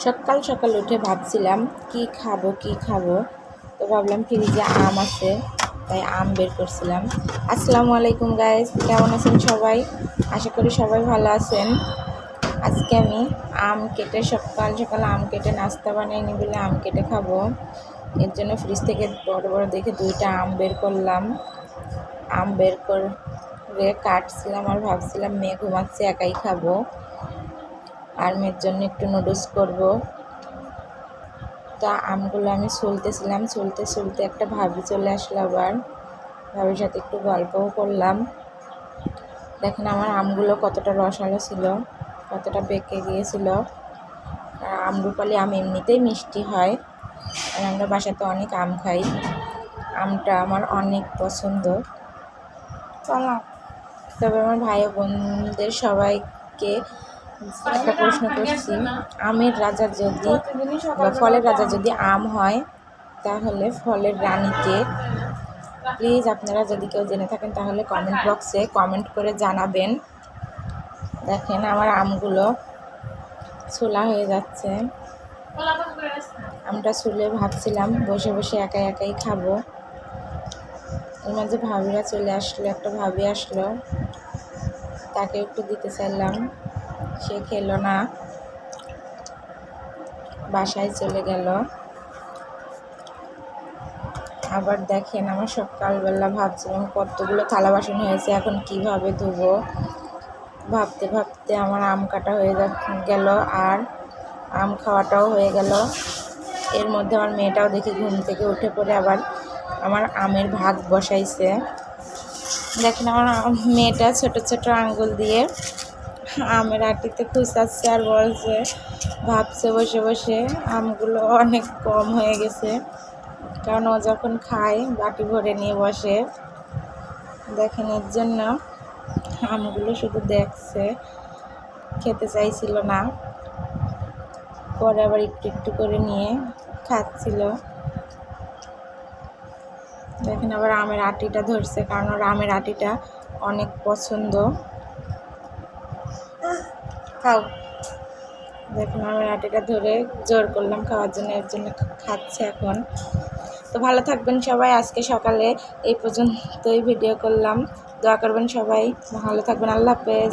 সকাল সকাল উঠে ভাবছিলাম কি খাবো, তো ভাবলাম ফ্রিজে আম আছে, তাই আম বের করছিলাম। আসসালামু আলাইকুম গাইস, কেমন আছেন সবাই? আশা করি সবাই ভালো আছেন। আজকে আমি আম কেটে সকাল সকাল আম কেটে নাস্তা বানিয়ে নিই বলে আম কেটে খাবো। এর জন্য ফ্রিজ থেকে বড় বড় দেখে 2টা আম বের করলাম। আম বের করে কাটছিলাম আর ভাবছিলাম মেয়ে ঘুমাচ্ছে, একাই খাবো, আর মেয়ের জন্য একটু নুডলস করব। তা আমগুলো আমি ছুলতেছিলাম, ছুলতে একটা ভাবি চলে আসলো। আবার ভাবির সাথে একটু গল্পও করলাম। দেখেন আমার আমগুলো কতটা রসালো ছিল, কতটা পেকে গিয়েছিল। আর আমরুপালি আম এমনিতেই মিষ্টি হয়, আর আমরা বাসাতে অনেক আম খাই। আমটা আমার অনেক পছন্দ। তবে আমার ভাই ও বোনদের সবাইকে একটা প্রশ্ন করছি, আমের রাজা যদি বা ফলের রাজা যদি আম হয়, তাহলে ফলের রানীকে? প্লিজ আপনারা যদি কেউ জেনে থাকেন তাহলে কমেন্ট বক্সে কমেন্ট করে জানাবেন। দেখেন আমার আমগুলো ছোলা হয়ে যাচ্ছে। আমটা ছুলে ভাবছিলাম বসে বসে একাই খাবো। এর মাঝে ভাবিরা চলে আসলো, একটা ভাবি আসলো, তাকে একটু দিতে চাইলাম, সে খেলো না, বাসায় চলে গেল। আবার দেখেন আমার সকালবেলা ভাবছিলাম কতগুলো থালা বাসন হয়েছে, এখন কিভাবে ধুবো। ভাবতে ভাবতে আমার আম কাটা হয়ে গেল, আর আম খাওয়াটাও হয়ে গেল। এর মধ্যে আমার মেয়েটাও দেখি ঘুম থেকে উঠে পড়ে আবার আমার আমের ভাগ বসাইছে। দেখেন আমার মেয়েটা ছোট ছোট আঙ্গুল দিয়ে আমের আটিতে খুঁচাচ্ছে আর বলছে, ভাবছে বসে বসে আমগুলো অনেক কম হয়ে গেছে, কারণ ও যখন খায় বাটি ভরে নিয়ে বসে। দেখেন এর জন্য আমগুলো শুধু দেখছে, খেতে চাইছিল না, পরে আবার একটু একটু করে নিয়ে খাচ্ছিল। দেখেন আবার আমের আটিটা ধরছে, কারণ ওর আমের আটিটা অনেক পছন্দ। খাও। দেখুন আমের আটিটা ধরে জোর করলাম খাওয়ার জন্য, এর জন্য খাচ্ছে এখন। তো ভালো থাকবেন সবাই। আজকে সকালে এই পর্যন্তই ভিডিও করলাম। দোয়া করবেন সবাই, ভালো থাকবেন। আল্লাহ হাফেজ।